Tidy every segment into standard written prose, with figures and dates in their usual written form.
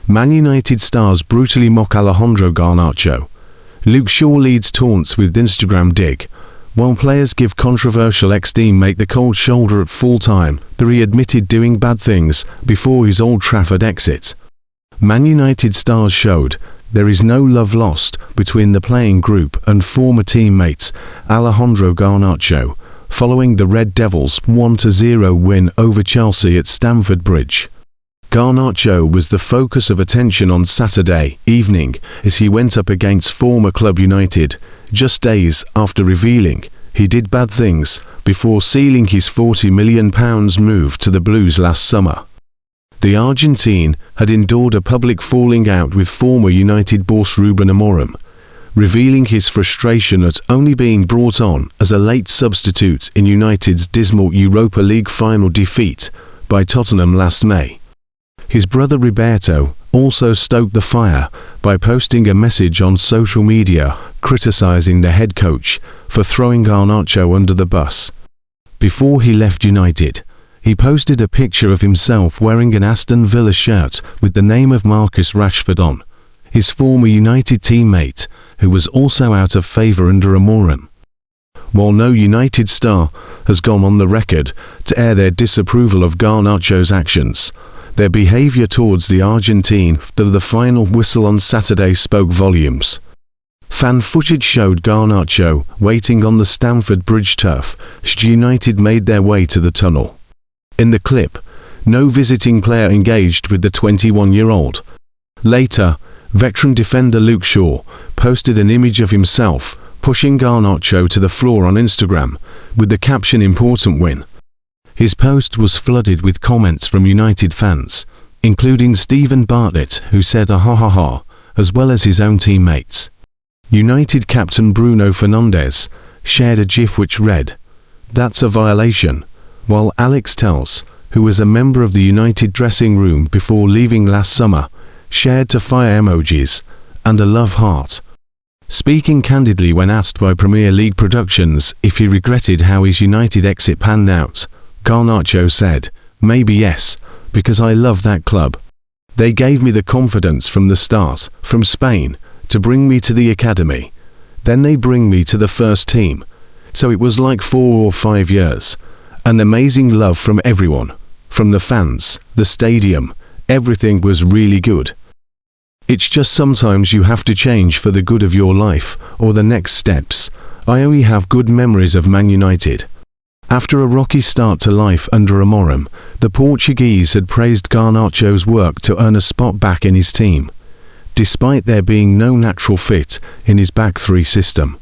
Man United stars brutally mock Alejandro Garnacho. Luke Shaw leads taunts with Instagram dig, while players give controversial ex-teammate the cold shoulder at full time, but he admitted doing bad things before his Old Trafford exit. Man United stars showed there is no love lost between the playing group and former teammates Alejandro Garnacho, following the Red Devils' 1-0 win over Chelsea at Stamford Bridge. Garnacho was the focus of attention on Saturday evening as he went up against former club United, just days after revealing he did bad things before sealing his £40 million move to the Blues last summer. The Argentine had endured a public falling out with former United boss Ruben Amorim, revealing his frustration at only being brought on as a late substitute in United's dismal Europa League final defeat by Tottenham last May. His brother Roberto also stoked the fire by posting a message on social media criticizing the head coach for throwing Garnacho under the bus. Before he left United, he posted a picture of himself wearing an Aston Villa shirt with the name of Marcus Rashford on, his former United teammate, who was also out of favour under Amorim. While no United star has gone on the record to air their disapproval of Garnacho's actions, their behaviour towards the Argentine after the final whistle on Saturday spoke volumes. Fan footage showed Garnacho waiting on the Stamford Bridge turf as United made their way to the tunnel. In the clip, no visiting player engaged with the 21-year-old. Later, veteran defender Luke Shaw posted an image of himself pushing Garnacho to the floor on Instagram with the caption "Important win." His post was flooded with comments from United fans, including Stephen Bartlett, who said "ah ha ha ha," as well as his own teammates. United captain Bruno Fernandes shared a GIF which read, "That's a violation," while Alex Telles, who was a member of the United dressing room before leaving last summer, shared to fire emojis and a love heart. Speaking candidly when asked by Premier League Productions if he regretted how his United exit panned out, Garnacho said, "Maybe yes, because I love that club. They gave me the confidence from the start, from Spain, to bring me to the academy. Then they bring me to the first team. So it was like 4 or 5 years. An amazing love from everyone, from the fans, the stadium. Everything was really good. It's just sometimes you have to change for the good of your life or the next steps. I only have good memories of Man United." After a rocky start to life under Amorim, the Portuguese had praised Garnacho's work to earn a spot back in his team, despite there being no natural fit in his back three system.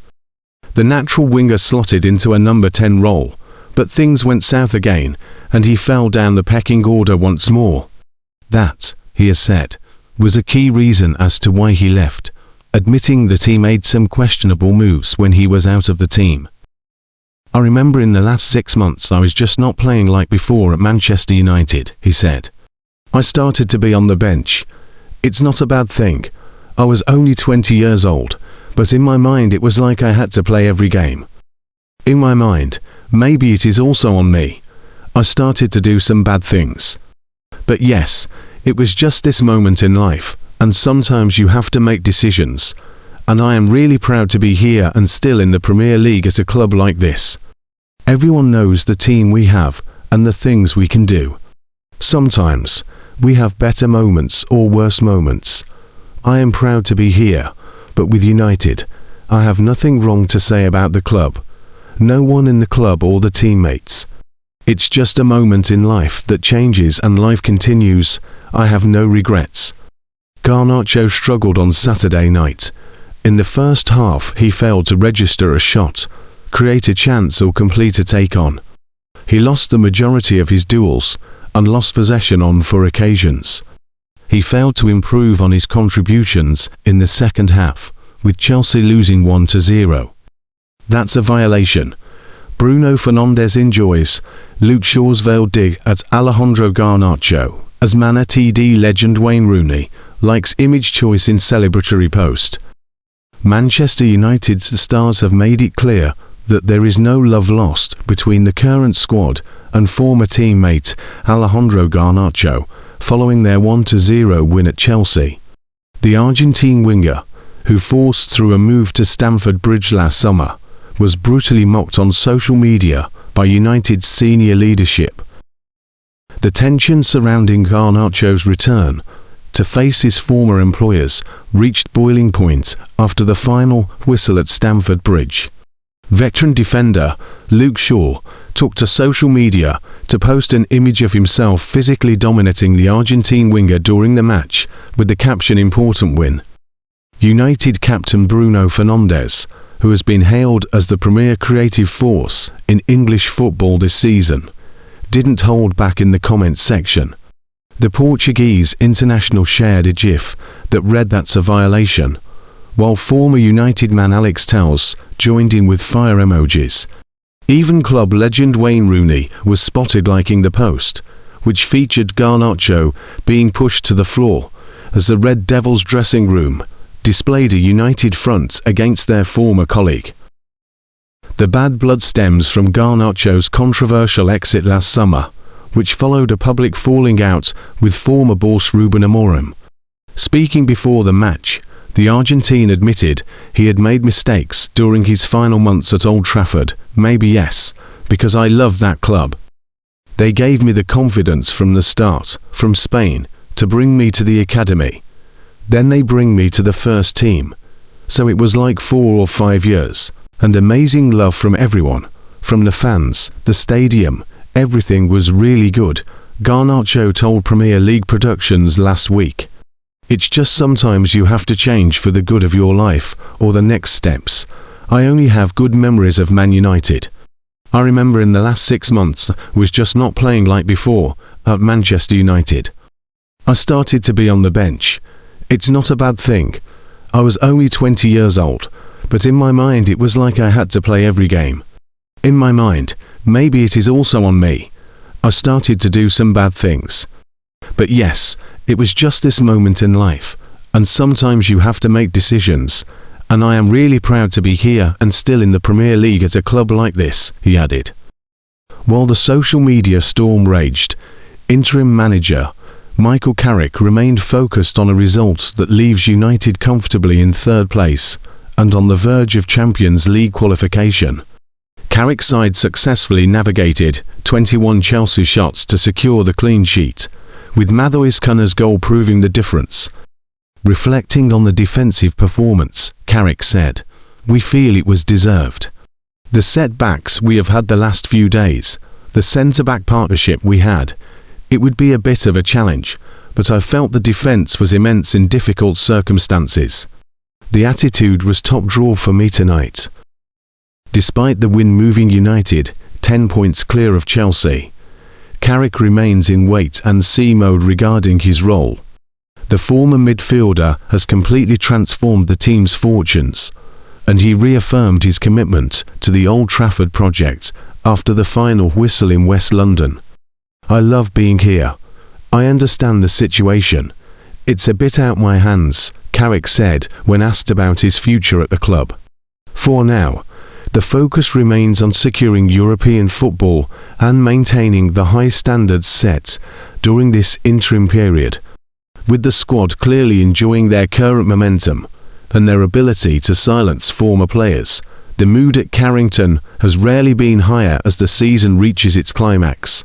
The natural winger slotted into a number 10 role, but things went south again, and he fell down the pecking order once more. That, he has said, was a key reason as to why he left, admitting that he made some questionable moves when he was out of the team. "I remember in the last 6 months I was just not playing like before at Manchester United," he said. "I started to be on the bench. It's not a bad thing. I was only 20 years old, but in my mind it was like I had to play every game. In my mind, maybe it is also on me. I started to do some bad things. But yes, it was just this moment in life, and sometimes you have to make decisions. And I am really proud to be here and still in the Premier League at a club like this. Everyone knows the team we have and the things we can do. Sometimes, we have better moments or worse moments. I am proud to be here, but with United, I have nothing wrong to say about the club. No one in the club or the teammates. It's just a moment in life that changes and life continues. I have no regrets." Garnacho struggled on Saturday night. In the first half, he failed to register a shot, create a chance or complete a take-on. He lost the majority of his duels and lost possession on 4 occasions. He failed to improve on his contributions in the second half, with Chelsea losing 1-0. "That's a violation." Bruno Fernandes enjoys Luke Shaw's veiled dig at Alejandro Garnacho, as Man United legend Wayne Rooney likes image choice in celebratory post. Manchester United's stars have made it clear that there is no love lost between the current squad and former teammate Alejandro Garnacho following their 1-0 win at Chelsea. The Argentine winger, who forced through a move to Stamford Bridge last summer, was brutally mocked on social media by United's senior leadership. The tension surrounding Garnacho's return to face his former employers reached boiling point after the final whistle at Stamford Bridge. Veteran defender Luke Shaw took to social media to post an image of himself physically dominating the Argentine winger during the match with the caption "Important win." United captain Bruno Fernandes, who has been hailed as the premier creative force in English football this season, didn't hold back in the comments section. The Portuguese international shared a GIF that read "That's a violation," while former United man Alex Telles joined in with fire emojis. Even club legend Wayne Rooney was spotted liking the post, which featured Garnacho being pushed to the floor as the Red Devils dressing room displayed a united front against their former colleague. The bad blood stems from Garnacho's controversial exit last summer, which followed a public falling out with former boss Ruben Amorim. Speaking before the match, the Argentine admitted he had made mistakes during his final months at Old Trafford. "Maybe yes, because I love that club. They gave me the confidence from the start, from Spain, to bring me to the academy. Then they bring me to the first team. So it was like 4 or 5 years, and amazing love from everyone, from the fans, the stadium. Everything was really good," Garnacho told Premier League Productions last week. "It's just sometimes you have to change for the good of your life or the next steps. I only have good memories of Man United. I remember in the last 6 months was just not playing like before at Manchester United. I started to be on the bench. It's not a bad thing. I was only 20 years old, but in my mind it was like I had to play every game. In my mind, maybe it is also on me. I started to do some bad things. But yes, it was just this moment in life, and sometimes you have to make decisions, and I am really proud to be here and still in the Premier League at a club like this," he added. While the social media storm raged, interim manager Michael Carrick remained focused on a result that leaves United comfortably in 3rd place and on the verge of Champions League qualification. Carrick's side successfully navigated 21 Chelsea shots to secure the clean sheet, with Matheus Cunha's goal proving the difference. Reflecting on the defensive performance, Carrick said, "We feel it was deserved. The setbacks we have had the last few days, the centre-back partnership we had, it would be a bit of a challenge, but I felt the defence was immense in difficult circumstances. The attitude was top draw for me tonight." Despite the win moving United 10 points clear of Chelsea, Carrick remains in wait-and-see mode regarding his role. The former midfielder has completely transformed the team's fortunes, and he reaffirmed his commitment to the Old Trafford project after the final whistle in West London. "I love being here. I understand the situation. It's a bit out my hands," Carrick said when asked about his future at the club. For now, the focus remains on securing European football and maintaining the high standards set during this interim period. With the squad clearly enjoying their current momentum and their ability to silence former players, the mood at Carrington has rarely been higher as the season reaches its climax.